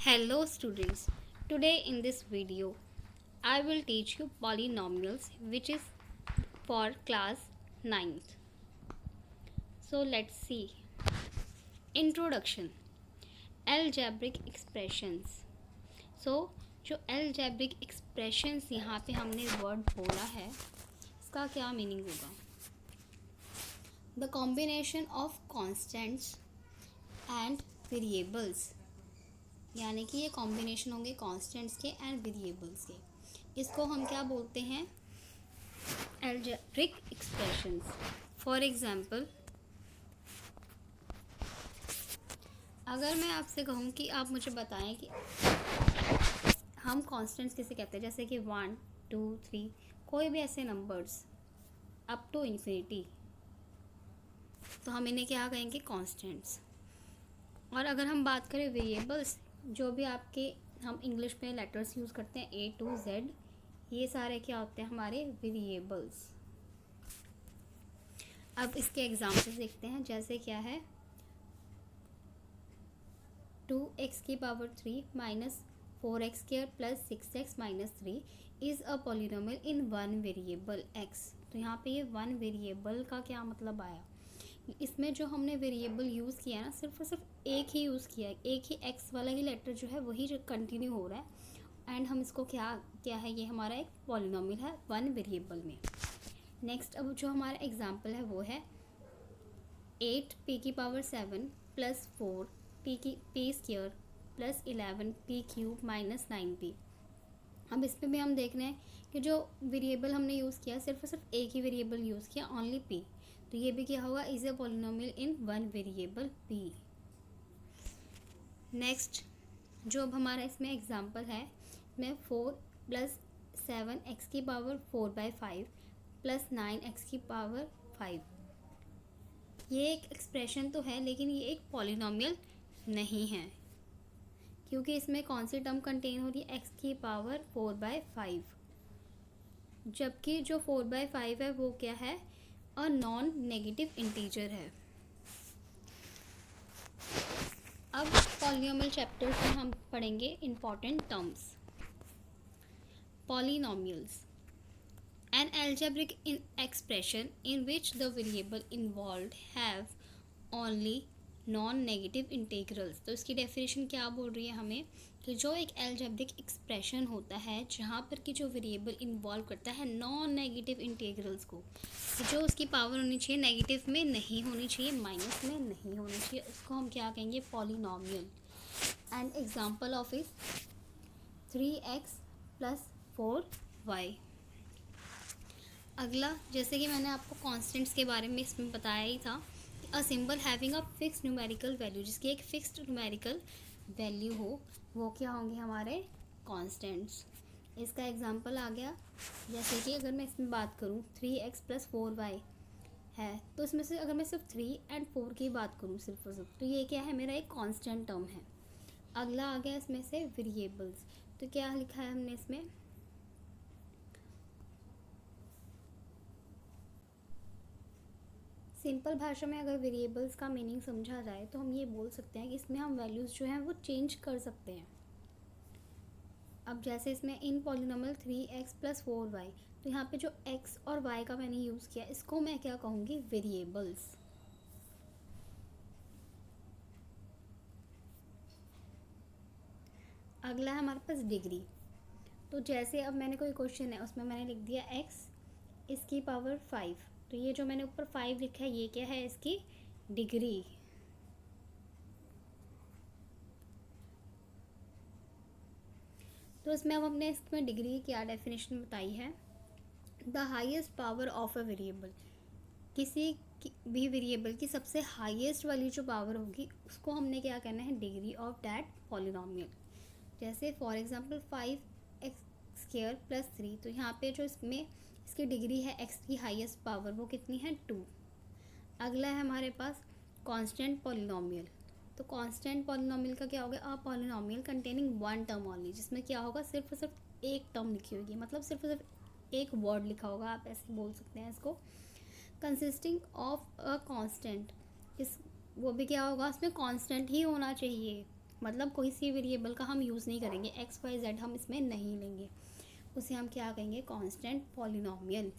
Hello students, today in this video I will teach you polynomials which is for class 9th. So let's see. Introduction. Algebraic expressions. So जो algebraic expressions यहाँ पे हमने word बोला है इसका क्या meaning होगा? The combination of constants and variables, यानी कि ये कॉम्बिनेशन होंगे कॉन्स्टेंट्स के एंड वेरिएबल्स के। इसको हम क्या बोलते हैं? Algebraic expressions. फॉर एग्जांपल, अगर मैं आपसे कहूँ कि आप मुझे बताएं कि हम कॉन्स्टेंट्स किसे कहते हैं, जैसे कि 1, 2, 3, कोई भी ऐसे नंबर्स अप टू इन्फिनिटी, तो हम इन्हें क्या कहेंगे? कॉन्स्टेंट्स। और अगर हम बात करें वेरिएबल्स, जो भी आपके हम इंग्लिश में लेटर्स यूज़ करते हैं A to Z, ये सारे क्या होते हैं? हमारे वेरिएबल्स। अब इसके एग्जांपल्स देखते हैं, जैसे क्या है 2x की power 3 minus 4x square plus 6x minus 3 is a polynomial in one variable x। तो यहाँ पे ये वन वेरिएबल का क्या मतलब आया? इसमें जो हमने वेरिएबल यूज़ किया है ना, सिर्फ और सिर्फ एक ही यूज़ किया है, एक ही एक्स वाला ही लेटर जो है वही जो कंटिन्यू हो रहा है, एंड हम इसको क्या है, ये हमारा एक पॉलिनोमियल है वन वेरिएबल में। नेक्स्ट, अब जो हमारा एग्जांपल है वो है 8p की power 7 plus 4p square plus 11p cube minus 9p। अब इस पर भी हम देख रहे हैं कि जो वेरिएबल हमने यूज़ किया सिर्फ और सिर्फ एक ही वेरिएबल यूज़ किया, ओनली p, तो ये भी क्या होगा? Is a polynomial in one variable p। Next, जो अब हमारा इसमें एग्जांपल है, इसमें 4 प्लस 7x की पावर 4/5 प्लस 9x की पावर 5, ये एक एक्सप्रेशन तो है लेकिन ये एक पॉलिनोमियल नहीं है, क्योंकि इसमें कौन सी टर्म कंटेन हो रही है? x की पावर 4/5, जबकि जो 4/5 है वो क्या है? और नॉन नेगेटिव इंटीजर है। अब पॉलिनोमियल चैप्टर में हम पढ़ेंगे important terms. Polynomials, an algebraic expression in which the variable involved have only non negative integrals. तो इसकी डेफिनेशन क्या बोल रही है हमें कि जो एक एल्जेब्रिक एक्सप्रेशन होता है जहाँ पर कि जो वेरिएबल इन्वॉल्व करता है नॉन नेगेटिव इंटीग्रल्स को, जो उसकी पावर होनी चाहिए नेगेटिव में नहीं होनी चाहिए, माइनस में नहीं होनी चाहिए, उसको हम क्या कहेंगे? Polynomial. And example of is 3x plus 4y। अगला, जैसे कि मैंने आपको कॉन्स्टेंट्स के बारे में इसमें बताया ही था, a symbol having a fixed numerical value, जिसकी एक फिक्स्ड न्यूमेरिकल वैल्यू हो, वो क्या होंगे? हमारे कॉन्स्टेंट्स। इसका एग्जांपल आ गया, जैसे कि अगर मैं इसमें बात करूँ 3x प्लस 4y है, तो इसमें से अगर मैं सिर्फ 3 एंड 4 की बात करूँ सिर्फ और सिर्फ, तो ये क्या है? मेरा एक कॉन्स्टेंट टर्म है। अगला आ गया इसमें से वेरिएबल्स, तो क्या लिखा है हमने इसमें? सिंपल भाषा में अगर वेरिएबल्स का मीनिंग समझा जाए तो हम ये बोल सकते हैं कि इसमें हम वैल्यूज़ जो हैं वो चेंज कर सकते हैं। अब जैसे इसमें इन पॉलिनोमियल 3x प्लस 4y, तो यहाँ पे जो x और y का मैंने यूज़ किया, इसको मैं क्या कहूँगी? वेरिएबल्स। अगला है हमारे पास डिग्री। तो जैसे अब मैंने कोई क्वेश्चन है, उसमें मैंने लिख दिया x इसकी पावर 5, तो ये जो मैंने ऊपर 5 लिखा है ये क्या है? इसकी डिग्री। तो इसमें अब हमने इसमें डिग्री की क्या डेफिनेशन बताई है? The highest power of a variable, किसी भी वेरिएबल की सबसे हाईएस्ट वाली जो पावर होगी उसको हमने क्या कहना है? Degree of that polynomial. जैसे for example 5x square plus 3, तो यहाँ पे जो इसमें इसकी डिग्री है x की हाईएस्ट पावर, वो कितनी है? 2। अगला है हमारे पास कांस्टेंट पॉलिनोमियल। तो कांस्टेंट पॉलिनोमियल का क्या होगा? A polynomial containing one term only, जिसमें क्या होगा? सिर्फ और सिर्फ एक टर्म लिखी होगी, मतलब सिर्फ और सिर्फ एक वर्ड लिखा होगा, आप ऐसे बोल सकते हैं इसको। कंसिस्टिंग ऑफ अ कांस्टेंट, इस वो भी क्या होगा? उसमें कांस्टेंट ही होना चाहिए, मतलब कोई सी वेरिएबल का हम यूज़ नहीं करेंगे, एक्स वाई जेड हम इसमें नहीं लेंगे, उसे हम क्या कहेंगे, कांस्टेंट पॉलिनोमियल।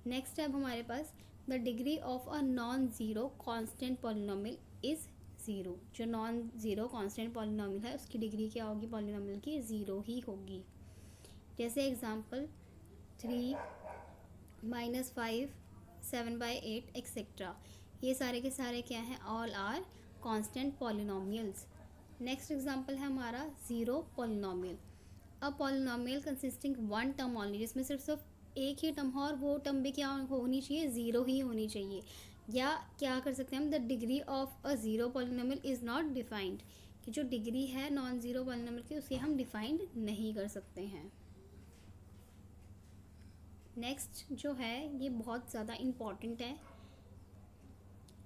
नेक्स्ट है अब हमारे पास the degree of a non zero constant polynomial is zero. जो नॉन ज़ीरो कांस्टेंट पॉलिनोमियल है उसकी डिग्री क्या होगी पॉलिनोमियल की, ज़ीरो ही होगी। जैसे एग्जांपल 3 - 5 7/8 एक्सेट्रा, ये सारे के सारे क्या हैं, all are constant polynomials. Next example है हमारा zero polynomial. A polynomial consisting one term only, जिसमें सिर्फ एक ही टर्म हो और वो टर्म भी क्या होनी चाहिए, ज़ीरो ही होनी चाहिए। या क्या कर सकते हैं हम, the degree of a zero polynomial is not defined, कि जो डिग्री है नॉन ज़ीरो पॉलिनोमियल की उसे हम डिफाइंड नहीं कर सकते हैं। नेक्स्ट जो है ये बहुत ज़्यादा इम्पॉर्टेंट है।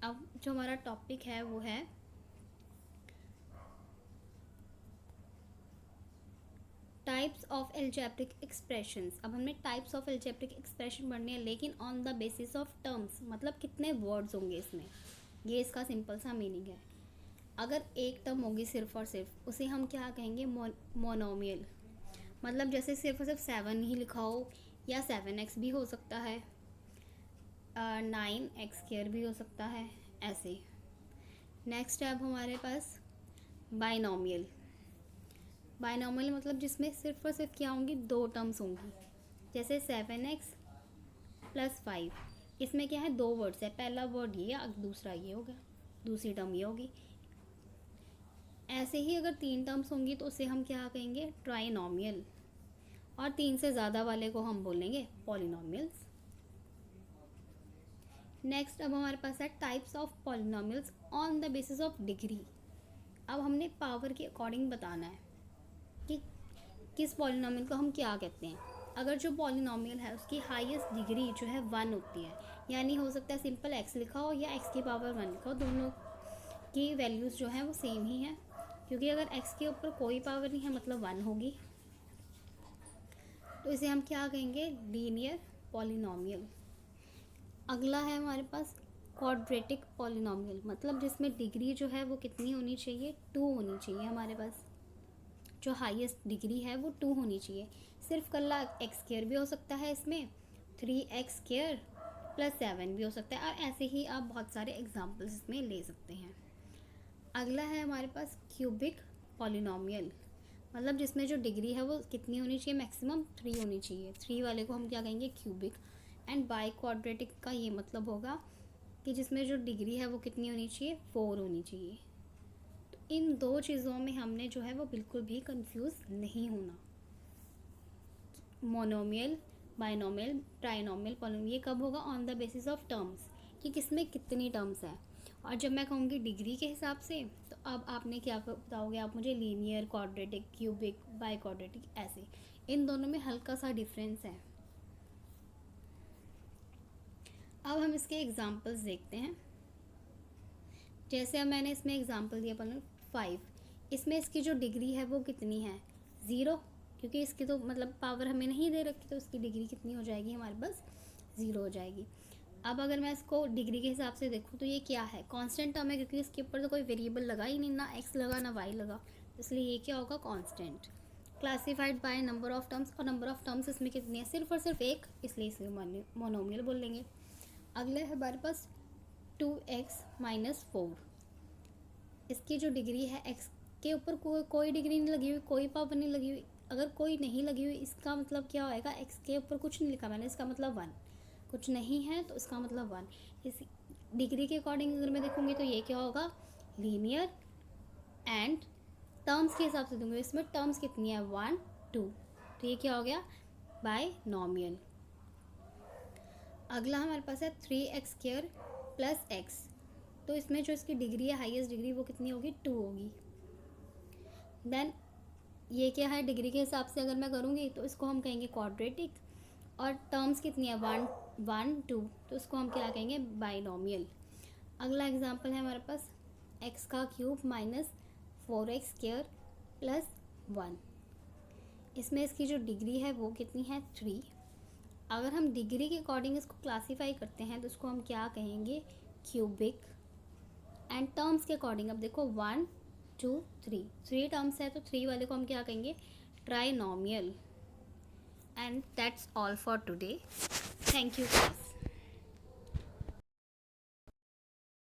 अब जो हमारा टॉपिक है वो है टाइप्स ऑफ एल्जेब्रिक एक्सप्रेशंस। अब हमने टाइप्स ऑफ एल्जेब्रिक एक्सप्रेशन पढ़ने हैं, लेकिन on the basis of terms, मतलब कितने वर्ड्स होंगे इसमें, ये इसका सिंपल सा मीनिंग है। अगर एक टर्म होगी सिर्फ और सिर्फ, उसे हम क्या कहेंगे, मोनोमियल। मतलब जैसे सिर्फ और सिर्फ 7 ही लिखा हो, या 7x भी हो सकता है, 9x² भी हो सकता है, ऐसे। नेक्स्ट है अब हमारे पास बाइनोमियल। बाइनोमियल मतलब जिसमें सिर्फ और सिर्फ क्या होंगी, दो टर्म्स होंगी। जैसे 7x + 5, इसमें क्या है, दो वर्ड्स है, पहला वर्ड ये और दूसरा ये हो गया, दूसरी टर्म ये होगी। ऐसे ही अगर 3 टर्म्स होंगी तो उसे हम क्या कहेंगे, ट्राइनोमियल। और 3 से ज़्यादा वाले को हम बोलेंगे पॉलिनोमियल्स। नेक्स्ट अब हमारे पास है types of polynomials on the basis of degree. अब हमने पावर के अकॉर्डिंग बताना है कि किस पॉलिनोमियल को हम क्या कहते हैं। अगर जो पॉलिनोमियल है उसकी हाईएस्ट डिग्री जो है 1 होती है, यानी हो सकता है सिंपल x लिखा हो या x की पावर 1 लिखा हो, दोनों की वैल्यूज़ जो हैं वो सेम ही हैं, क्योंकि अगर x के ऊपर कोई पावर नहीं है मतलब 1 होगी, तो इसे हम क्या कहेंगे, लीनियर पॉलिनोमियल। अगला है हमारे पास क्वाड्रेटिक पॉलिनोमियल, मतलब जिसमें डिग्री जो है वो कितनी होनी चाहिए, 2 होनी चाहिए। हमारे पास जो हाईएस्ट डिग्री है वो 2 होनी चाहिए। सिर्फ कल्ला x² भी हो सकता है इसमें, 3x² + 7 भी हो सकता है, और ऐसे ही आप बहुत सारे एग्जाम्पल्स इसमें ले सकते हैं। अगला है हमारे पास क्यूबिक पॉलिनोमियल, मतलब जिसमें जो डिग्री है वो कितनी होनी चाहिए, मैक्सिमम 3 होनी चाहिए। 3 वाले को हम क्या कहेंगे, क्यूबिक। एंड बाई क्वाड्रेटिक का ये मतलब होगा कि जिसमें जो डिग्री है वो कितनी होनी चाहिए, 4 होनी चाहिए। तो इन दो चीज़ों में हमने जो है वो बिल्कुल भी कंफ्यूज नहीं होना। मोनोमियल, बाइनोमियल, ट्राइनोमियल, पॉलिनोमियल, ये कब होगा, on the basis of terms, कि किसमें कितनी टर्म्स है। और जब मैं कहूँगी डिग्री के हिसाब से, तो अब आपने क्या बताओगे, आप मुझे linear, quadratic, cubic, by quadratic, ऐसे। इन दोनों में हल्का सा डिफरेंस है। अब हम इसके एग्जांपल्स देखते हैं। जैसे अब मैंने इसमें एग्जांपल दिया 5, इसमें इसकी जो डिग्री है वो कितनी है, 0, क्योंकि इसकी तो मतलब पावर हमें नहीं दे रखी, तो इसकी डिग्री कितनी हो जाएगी हमारे पास, 0 हो जाएगी। अब अगर मैं इसको डिग्री के हिसाब से देखूँ तो ये क्या है, कांस्टेंट टर्म है, क्योंकि इसके ऊपर तो कोई वेरिएबल लगा ही नहीं, ना x लगा ना y लगा, इसलिए ये क्या होगा, constant. Classified by number of terms, और नंबर ऑफ टर्म्स इसमें कितनी है, सिर्फ और सिर्फ एक, इसलिए इसे मोनोमियल बोल लेंगे। अगले है हमारे पास 2x - 4, इसकी जो डिग्री है x के ऊपर कोई डिग्री नहीं लगी हुई, कोई पावर नहीं लगी हुई। अगर कोई नहीं लगी हुई इसका मतलब क्या होएगा, x के ऊपर कुछ नहीं लिखा मैंने, इसका मतलब 1, कुछ नहीं है तो इसका मतलब 1। इस डिग्री के अकॉर्डिंग अगर मैं देखूँगी तो ये क्या होगा, लीनियर। एंड टर्म्स के हिसाब से दूँगी, इसमें टर्म्स कितनी है, 1 2, तो ये क्या हो गया, बाइनोमियल। अगला हमारे पास है 3x² + x, तो इसमें जो इसकी डिग्री है, हाईएस्ट डिग्री, वो कितनी होगी, 2 होगी। देन ये क्या है, डिग्री के हिसाब से अगर मैं करूँगी तो इसको हम कहेंगे क्वाड्रेटिक, और टर्म्स कितनी है, 1 1 2, तो इसको हम क्या कहेंगे, बाइनोमियल। अगला एग्जांपल है हमारे पास x³ - 4x² + 1, इसमें इसकी जो डिग्री है वो कितनी है, 3। अगर हम डिग्री के अकॉर्डिंग इसको क्लासीफाई करते हैं तो इसको हम क्या कहेंगे, क्यूबिक। एंड टर्म्स के अकॉर्डिंग अब देखो 1 टू थ्री, थ्री टर्म्स है तो थ्री वाले को हम क्या कहेंगे, trinomial. And that's all for today. Thank you class.